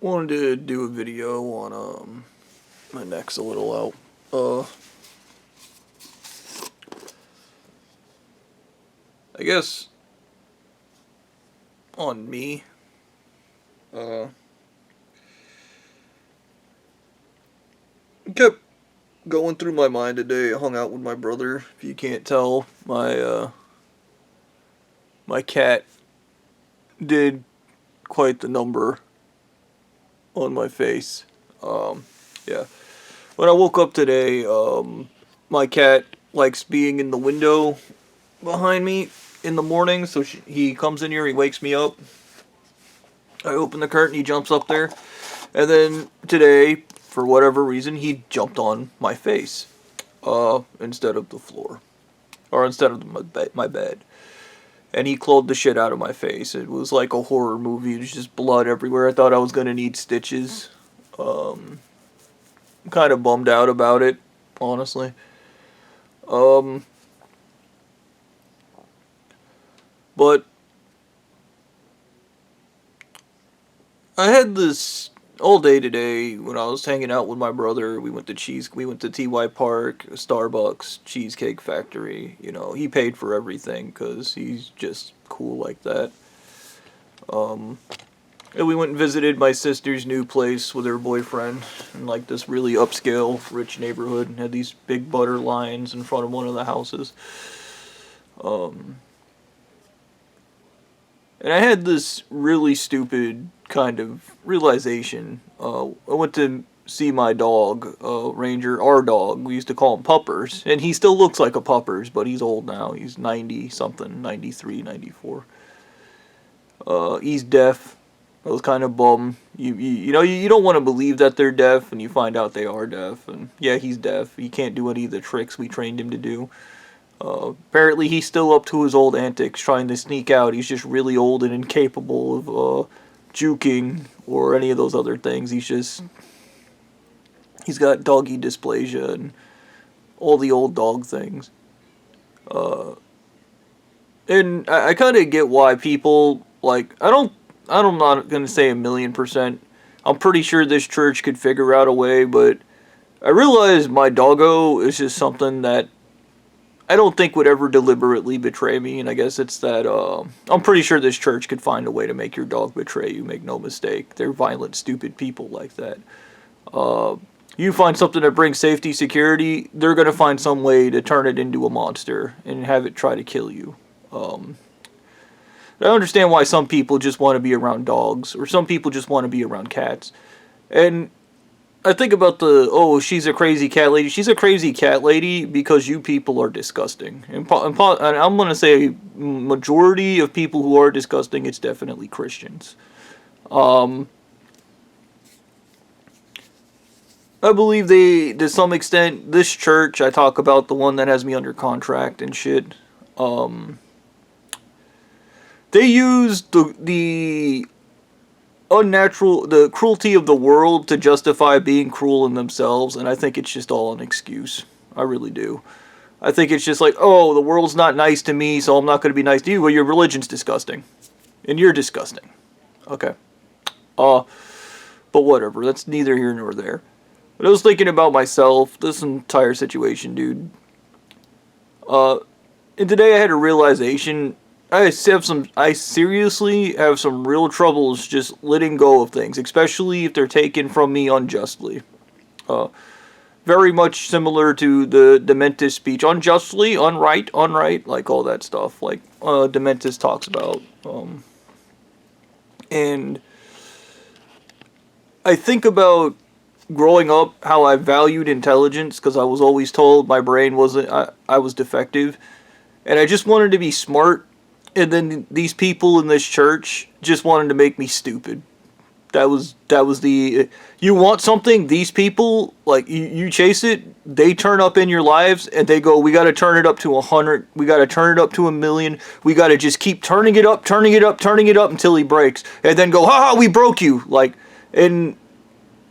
Wanted to do a video on my neck's a little out. I guess on me. Kept going through my mind today. I hung out with my brother. If you can't tell, my cat did quite the number on my face. Yeah. When I woke up today, my cat likes being in the window behind me in the morning, so he comes in here, he wakes me up. I open the curtain, he jumps up there, and then today, for whatever reason, he jumped on my face, instead of the floor, or instead of my bed. And he clawed the shit out of my face. It was like a horror movie. It was just blood everywhere. I thought I was gonna need stitches. I'm kind of bummed out about it, honestly. But I had this all day today when I was hanging out with my brother. We went to TY Park, Starbucks, Cheesecake Factory. You know, he paid for everything because he's just cool like that. And we went and visited my sister's new place with her boyfriend in like this really upscale, rich neighborhood, and had these big butter lines in front of one of the houses. And I had this really stupid kind of realization. I went to see my dog, Ranger, our dog. We used to call him Puppers. And he still looks like a Puppers, but he's old now. He's 90-something, 93, 94. He's deaf. I was kind of bummed. You know, you don't want to believe that they're deaf, and you find out they are deaf. And yeah, he's deaf. He can't do any of the tricks we trained him to do. Apparently he's still up to his old antics trying to sneak out. He's just really old and incapable of juking or any of those other things. He's got doggy dysplasia and all the old dog things. And I kind of get why people, like, I'm not going to say 1,000,000%. I'm pretty sure this church could figure out a way, but I realize my doggo is just something that I don't think would ever deliberately betray me, and I guess it's that, I'm pretty sure this church could find a way to make your dog betray you, make no mistake. They're violent, stupid people like that. You find something that brings safety, security, they're gonna find some way to turn it into a monster and have it try to kill you. I understand why some people just want to be around dogs, or some people just want to be around cats. And I think about she's a crazy cat lady. She's a crazy cat lady because you people are disgusting. And I'm going to say majority of people who are disgusting, it's definitely Christians. I believe to some extent, this church, I talk about the one that has me under contract and shit, they use the cruelty of the world to justify being cruel in themselves, and I think it's just all an excuse. I really do. I think it's just like, oh, the world's not nice to me, so I'm not going to be nice to you. Well, your religion's disgusting. And you're disgusting. Okay. But whatever. That's neither here nor there. But I was thinking about myself, this entire situation, dude. And today I had a realization. I seriously have some real troubles just letting go of things, especially if they're taken from me unjustly. Very much similar to the Dementis speech. Unjustly, unright, like all that stuff, like Dementis talks about. And I think about growing up, how I valued intelligence, because I was always told my brain I was defective. And I just wanted to be smart. And then these people in this church just wanted to make me stupid. That was you want something, these people, like, you chase it, they turn up in your lives, and they go, we gotta turn it up to 100, we gotta turn it up to 1,000,000, we gotta just keep turning it up until he breaks, and then go, haha, we broke you, like, and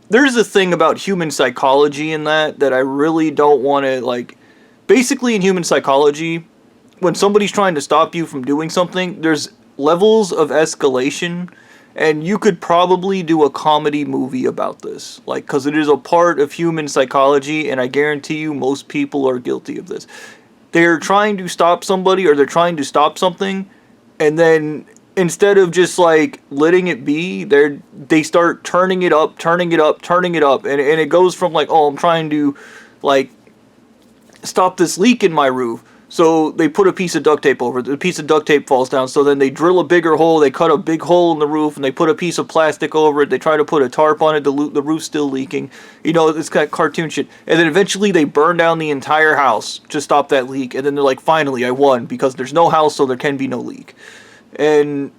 there's a thing about human psychology in that I really don't want to, like, basically in human psychology, when somebody's trying to stop you from doing something, there's levels of escalation And you could probably do a comedy movie about this. Like, because it is a part of human psychology, and I guarantee you most people are guilty of this. They're trying to stop somebody, or they're trying to stop something, and then instead of just like letting it be, they start turning it up, turning it up, turning it up, and it goes from like, oh, I'm trying to like stop this leak in my roof. So they put a piece of duct tape over it. The piece of duct tape falls down. So then they drill a bigger hole. They cut a big hole in the roof, and they put a piece of plastic over it. They try to put a tarp on it. The roof's still leaking. You know, it's got cartoon shit. And then eventually they burn down the entire house to stop that leak. And then they're like, finally, I won, because there's no house, so there can be no leak. And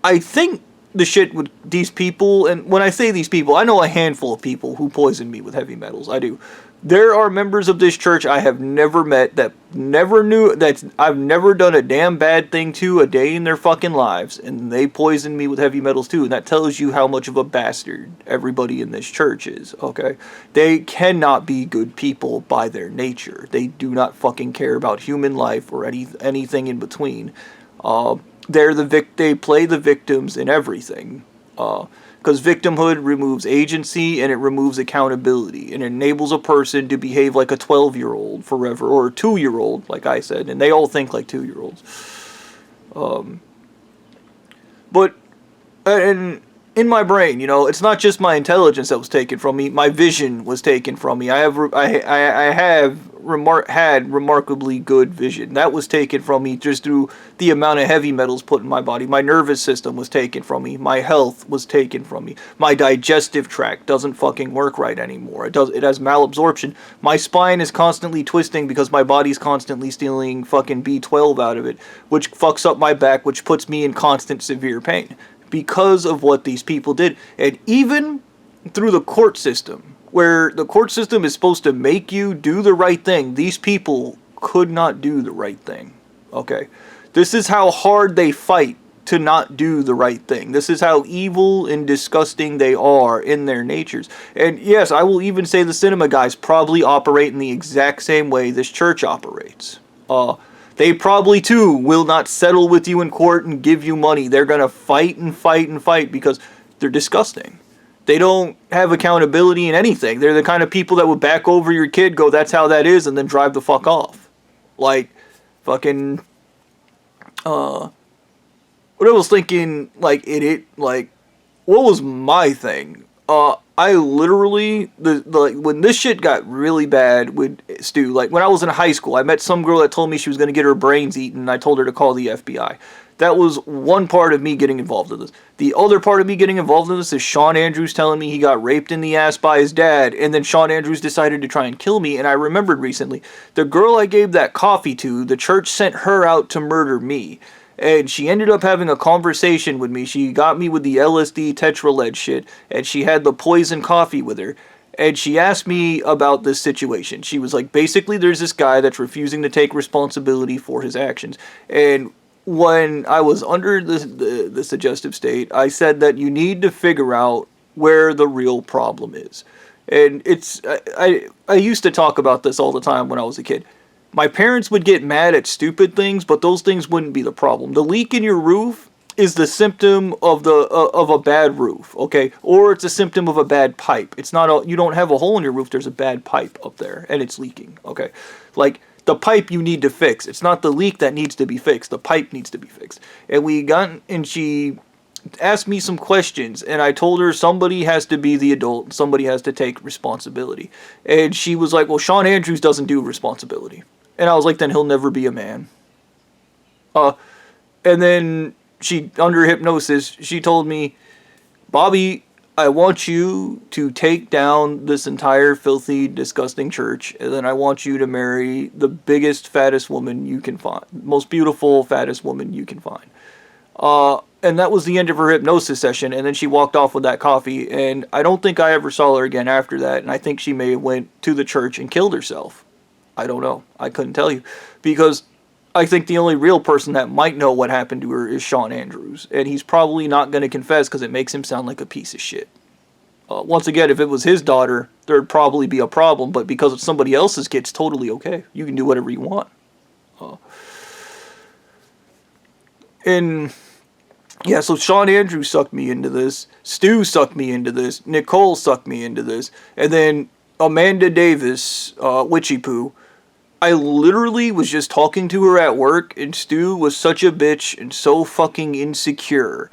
I think the shit with these people, and when I say these people, I know a handful of people who poison me with heavy metals. I do. There are members of this church I have never met, that never knew, that I've never done a damn bad thing to a day in their fucking lives, and they poison me with heavy metals too, and that tells you how much of a bastard everybody in this church is, okay? They cannot be good people by their nature. They do not fucking care about human life or anything in between. They play the victims in everything. Because victimhood removes agency, and it removes accountability, and it enables a person to behave like a 12-year-old forever, or a 2-year-old, like I said, and they all think like 2-year-olds. But, and in my brain, you know, it's not just my intelligence that was taken from me, my vision was taken from me. I had remarkably good vision. That was taken from me just through the amount of heavy metals put in my body. My nervous system was taken from me. My health was taken from me. My digestive tract doesn't fucking work right anymore. It has malabsorption. My spine is constantly twisting because my body's constantly stealing fucking B12 out of it, which fucks up my back, which puts me in constant severe pain because of what these people did. And even through the court system, where the court system is supposed to make you do the right thing, these people could not do the right thing. Okay? This is how hard they fight to not do the right thing. This is how evil and disgusting they are in their natures. And yes, I will even say the cinema guys probably operate in the exact same way this church operates. They probably too will not settle with you in court and give you money. They're gonna fight and fight and fight because they're disgusting. They don't have accountability in anything. They're the kind of people that would back over your kid, go, that's how that is, and then drive the fuck off. Like, fucking, what I was thinking, like, like, what was my thing? I literally, when this shit got really bad with Stu, like, when I was in high school, I met some girl that told me she was going to get her brains eaten, and I told her to call the FBI. That was one part of me getting involved in this. The other part of me getting involved in this is Sean Andrews telling me he got raped in the ass by his dad, and then Sean Andrews decided to try and kill me, and I remembered recently, the girl I gave that coffee to, the church sent her out to murder me. And she ended up having a conversation with me. She got me with the LSD tetraled shit, and she had the poison coffee with her. And she asked me about this situation. She was like, basically, there's this guy that's refusing to take responsibility for his actions. And when I was under the suggestive state, I said that you need to figure out where the real problem is. And it's, I used to talk about this all the time when I was a kid. My parents would get mad at stupid things, but those things wouldn't be the problem. The leak in your roof is the symptom of of a bad roof, okay? Or it's a symptom of a bad pipe. It's not you don't have a hole in your roof, there's a bad pipe up there, and it's leaking, okay? Like, the pipe you need to fix. It's not the leak that needs to be fixed. The pipe needs to be fixed. And she asked me some questions, and I told her somebody has to be the adult, and somebody has to take responsibility. And she was like, well, Sean Andrews doesn't do responsibility. And I was like, then he'll never be a man. And then she, under hypnosis, she told me, Bobby, I want you to take down this entire filthy, disgusting church, and then I want you to marry the biggest, fattest woman you can find. Most beautiful, fattest woman you can find. And that was the end of her hypnosis session, and then she walked off with that coffee, and I don't think I ever saw her again after that, and I think she may have went to the church and killed herself. I don't know. I couldn't tell you. Because I think the only real person that might know what happened to her is Sean Andrews. And he's probably not going to confess because it makes him sound like a piece of shit. Once again, if it was his daughter, there'd probably be a problem. But because it's somebody else's kid, it's totally okay. You can do whatever you want. And Yeah, so Sean Andrews sucked me into this, Stu sucked me into this, Nicole sucked me into this, and then Amanda Davis, Witchy Poo. I literally was just talking to her at work, and Stu was such a bitch and so fucking insecure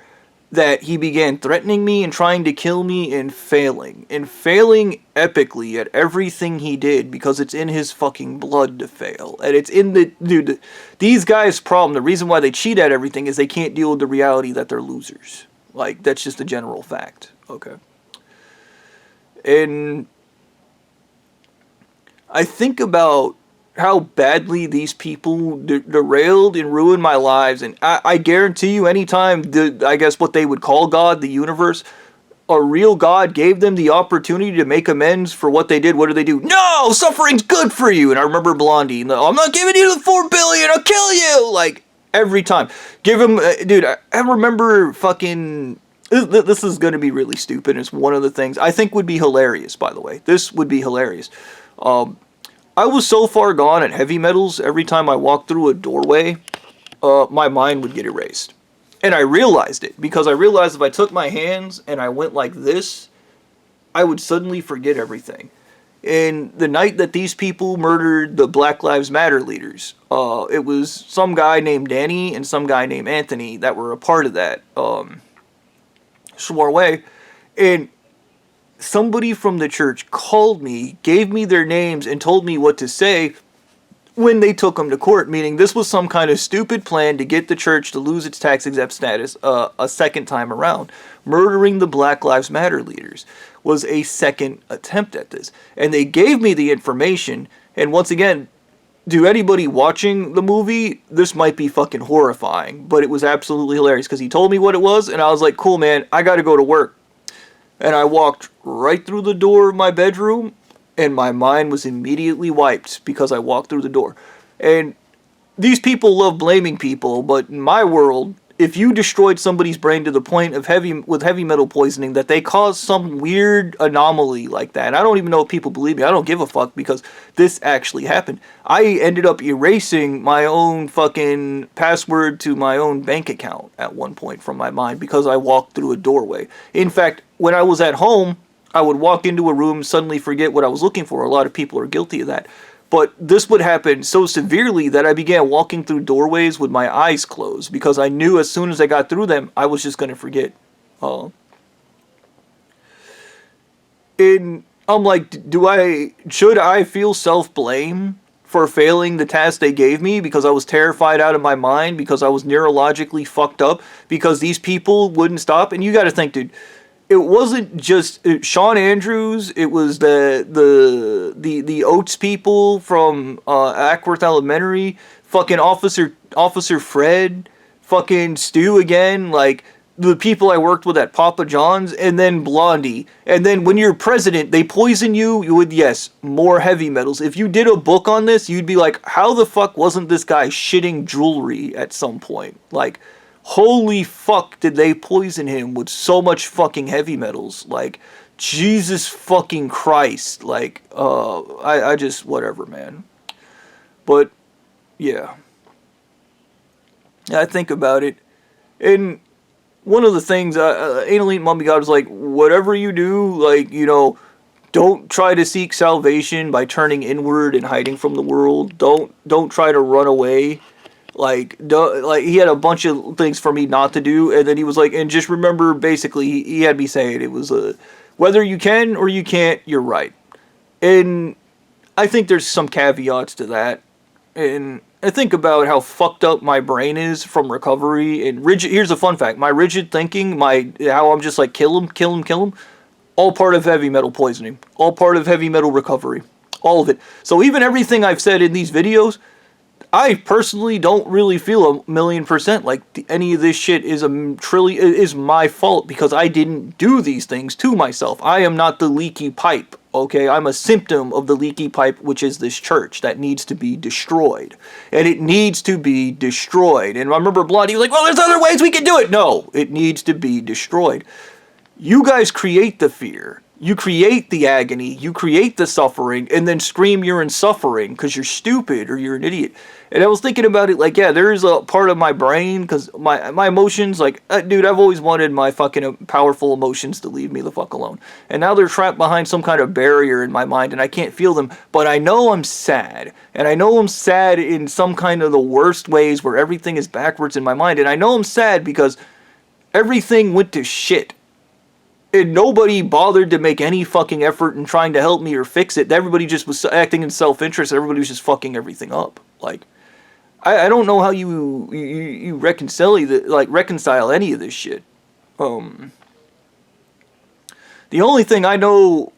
that he began threatening me and trying to kill me and failing epically at everything he did because it's in his fucking blood to fail. And it's in the, dude, these guys' problem, the reason why they cheat at everything is they can't deal with the reality that they're losers. Like, that's just a general fact. Okay. And I think about how badly these people derailed and ruined my lives, and I guarantee you, anytime I guess what they would call God, the universe, a real God gave them the opportunity to make amends for what they did, what do they do? No, suffering's good for you. And I remember Blondie, I'm not giving you the $4 billion, I'll kill you. Like, every time, give him, dude. I remember fucking. This is gonna be really stupid. It's one of the things I think would be hilarious. By the way, this would be hilarious. I was so far gone at heavy metals, every time I walked through a doorway, my mind would get erased. And I realized it, because I realized if I took my hands and I went like this, I would suddenly forget everything. And the night that these people murdered the Black Lives Matter leaders, it was some guy named Danny and some guy named Anthony that were a part of that soiree. And somebody from the church called me, gave me their names, and told me what to say when they took them to court, meaning this was some kind of stupid plan to get the church to lose its tax-exempt status a second time around. Murdering the Black Lives Matter leaders was a second attempt at this. And they gave me the information, and once again, to anybody watching the movie, this might be fucking horrifying, but it was absolutely hilarious, because he told me what it was, and I was like, cool, man, I gotta go to work. And I walked right through the door of my bedroom, and my mind was immediately wiped because I walked through the door. And these people love blaming people, but in my world, if you destroyed somebody's brain to the point of heavy metal poisoning, that they caused some weird anomaly like that, and I don't even know if people believe me, I don't give a fuck, because this actually happened. I ended up erasing my own fucking password to my own bank account at one point from my mind because I walked through a doorway. In fact, when I was at home, I would walk into a room, suddenly forget what I was looking for. A lot of people are guilty of that. But this would happen so severely that I began walking through doorways with my eyes closed, because I knew as soon as I got through them, I was just going to forget. And I'm like, should I feel self-blame for failing the task they gave me because I was terrified out of my mind, because I was neurologically fucked up, because these people wouldn't stop? And you got to think, dude, it wasn't just Sean Andrews. It was the Oates people from Ackworth Elementary, fucking Officer Fred, fucking Stu again, like the people I worked with at Papa John's, and then Blondie. And then when you're president, they poison you with, yes, more heavy metals. If you did a book on this, you'd be like, how the fuck wasn't this guy shitting jewelry at some point? Like, holy fuck, did they poison him with so much fucking heavy metals? Like, Jesus fucking Christ. Like, I just, whatever, man. But, yeah. I think about it. And one of the things, Anal Eating Mummy God was like, whatever you do, like, don't try to seek salvation by turning inward and hiding from the world. Don't try to run away. Like he had a bunch of things for me not to do, and then he was like, and just remember, basically, he had me say it was whether you can or you can't, you're right. And I think there's some caveats to that. And I think about how fucked up my brain is from recovery and rigid. Here's a fun fact: my rigid thinking, how I'm just like kill him, all part of heavy metal poisoning, all part of heavy metal recovery, all of it. So even everything I've said in these videos, I personally don't really feel 1,000,000% like any of this shit is my fault, because I didn't do these things to myself. I am not the leaky pipe, okay? I'm a symptom of the leaky pipe, which is this church that needs to be destroyed. And it needs to be destroyed. And I remember Blondie was like, well, there's other ways we can do it. No, it needs to be destroyed. You guys create the fear. You create the agony, you create the suffering, and then scream you're in suffering because you're stupid or you're an idiot. And I was thinking about it like, yeah, there is a part of my brain, because my emotions, like, dude, I've always wanted my fucking powerful emotions to leave me the fuck alone. And now they're trapped behind some kind of barrier in my mind, and I can't feel them. But I know I'm sad. And I know I'm sad in some kind of the worst ways where everything is backwards in my mind. And I know I'm sad because everything went to shit. And nobody bothered to make any fucking effort in trying to help me or fix it. Everybody just was acting in self-interest. Everybody was just fucking everything up. Like, I don't know how you reconcile any of this shit. The only thing I know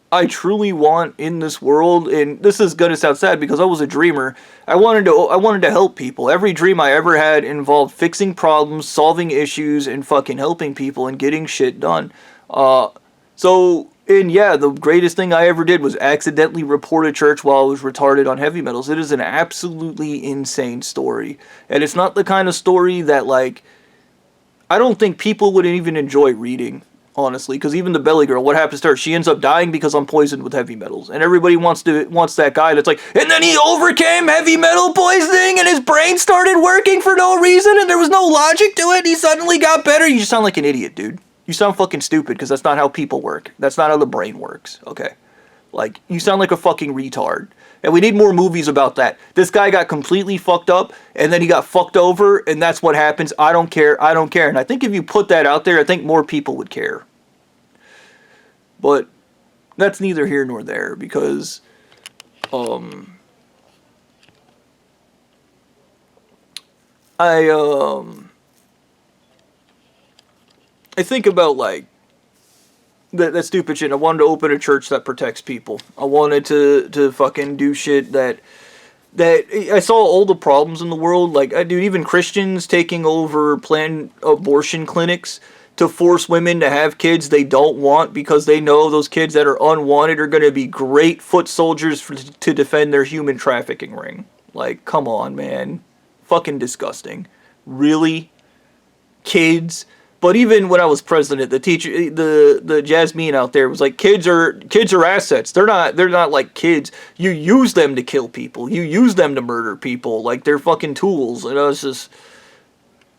I truly want in this world, and this is gonna sound sad because I was a dreamer. I wanted to help people. Every dream I ever had involved fixing problems, solving issues, and fucking helping people and getting shit done. The greatest thing I ever did was accidentally report a church while I was retarded on heavy metals. It is an absolutely insane story, and it's not the kind of story that, like, I don't think people would even enjoy reading. Honestly, because even the belly girl, what happens to her? She ends up dying because I'm poisoned with heavy metals, and everybody wants that guy that's like, and then he overcame heavy metal poisoning, and his brain started working for no reason, and there was no logic to it, and he suddenly got better. You just sound like an idiot, dude. You sound fucking stupid, because that's not how people work. That's not how the brain works. Okay, like, you sound like a fucking retard. And we need more movies about that. This guy got completely fucked up, and then he got fucked over, and that's what happens. I don't care. And I think if you put that out there, I think more people would care. But that's neither here nor there, because I think about, like, that stupid shit. I wanted to open a church that protects people. I wanted to fucking do shit that I saw all the problems in the world. Like, dude, even Christians taking over planned abortion clinics to force women to have kids they don't want because they know those kids that are unwanted are going to be great foot soldiers to defend their human trafficking ring. Like, come on, man. Fucking disgusting. Really? Kids? But even when I was president, the teacher, the Jasmine out there was like, kids are assets. They're not like kids. You use them to kill people. You use them to murder people. Like, they're fucking tools. And I was just,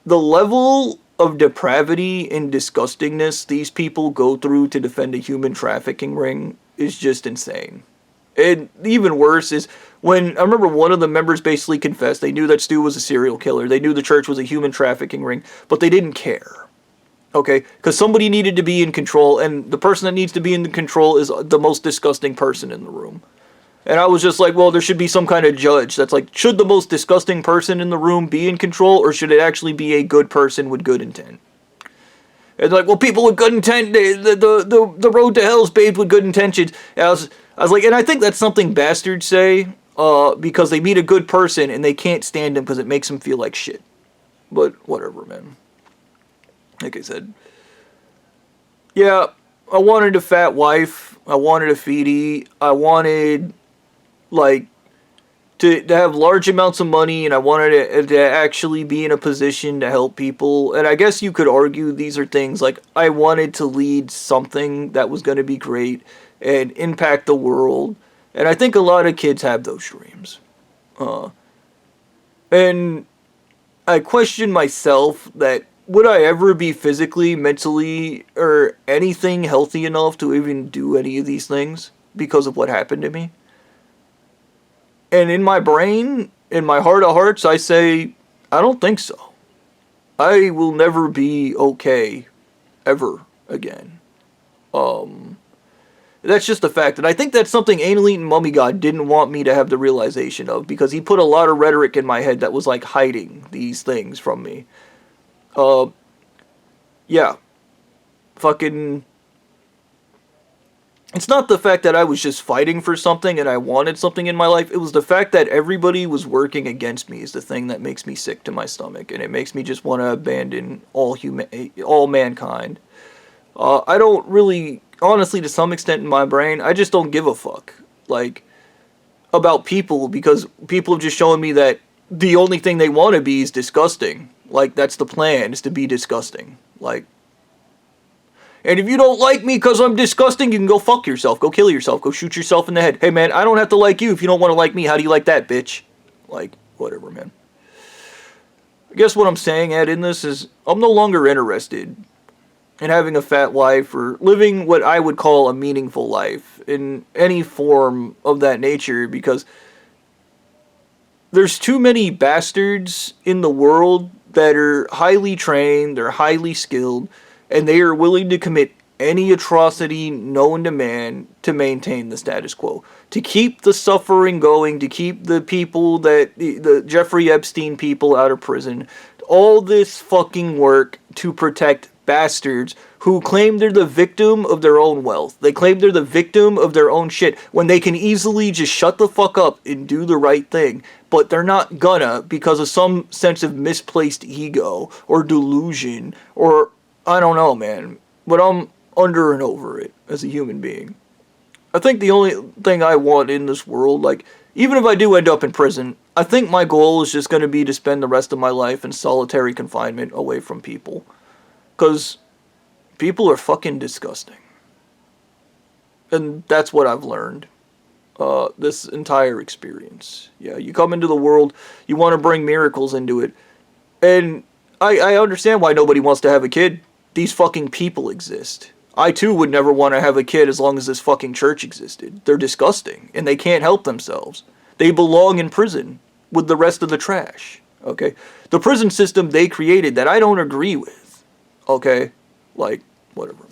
the level of depravity and disgustingness these people go through to defend a human trafficking ring is just insane. And even worse is when I remember one of the members basically confessed they knew that Stu was a serial killer. They knew the church was a human trafficking ring, but they didn't care. Okay, because somebody needed to be in control, and the person that needs to be in control is the most disgusting person in the room. And I was just like, well, there should be some kind of judge that's like, should the most disgusting person in the room be in control, or should it actually be a good person with good intent? And like, well, people with good intent, the road to hell is paved with good intentions. And I was like, and I think that's something bastards say, because they meet a good person and they can't stand him because it makes them feel like shit. But whatever, man. Like I said, yeah, I wanted a fat wife, I wanted a feedie, I wanted, like, to have large amounts of money, and I wanted to actually be in a position to help people. And I guess you could argue these are things, like, I wanted to lead something that was going to be great and impact the world. And I think a lot of kids have those dreams. And I question myself that, would I ever be physically, mentally, or anything healthy enough to even do any of these things because of what happened to me? And in my brain, in my heart of hearts, I say, I don't think so. I will never be okay ever again. That's just a fact. And I think that's something Anal Eating Mummy God didn't want me to have the realization of, because he put a lot of rhetoric in my head that was like hiding these things from me. Yeah. Fucking... It's not the fact that I was just fighting for something and I wanted something in my life. It was the fact that everybody was working against me is the thing that makes me sick to my stomach. And it makes me just want to abandon all mankind. I don't really... Honestly, to some extent in my brain, I just don't give a fuck. Like, about people, because people have just shown me that the only thing they want to be is disgusting. Like, that's the plan, is to be disgusting. Like, And if you don't like me because I'm disgusting, you can go fuck yourself. Go kill yourself. Go shoot yourself in the head. Hey, man, I don't have to like you if you don't want to like me. How do you like that, bitch? Like, whatever, man. I guess what I'm saying in this is I'm no longer interested in having a fat life or living what I would call a meaningful life in any form of that nature, because there's too many bastards in the world that are highly trained, they're highly skilled, and they are willing to commit any atrocity known to man to maintain the status quo, to keep the suffering going, to keep the people the Jeffrey Epstein people out of prison. All this fucking work to protect bastards who claim they're the victim of their own wealth. They claim they're the victim of their own shit when they can easily just shut the fuck up and do the right thing. But they're not gonna, because of some sense of misplaced ego or delusion, or I don't know, man. But I'm under and over it as a human being. I think the only thing I want in this world, like, even if I do end up in prison, I think my goal is just going to be to spend the rest of my life in solitary confinement away from people. Because people are fucking disgusting. And that's what I've learned. This entire experience. Yeah, you come into the world, you want to bring miracles into it. And I understand why nobody wants to have a kid. These fucking people exist. I too would never want to have a kid as long as this fucking church existed. They're disgusting, and they can't help themselves. They belong in prison with the rest of the trash, okay? The prison system they created that I don't agree with, okay? Like, whatever.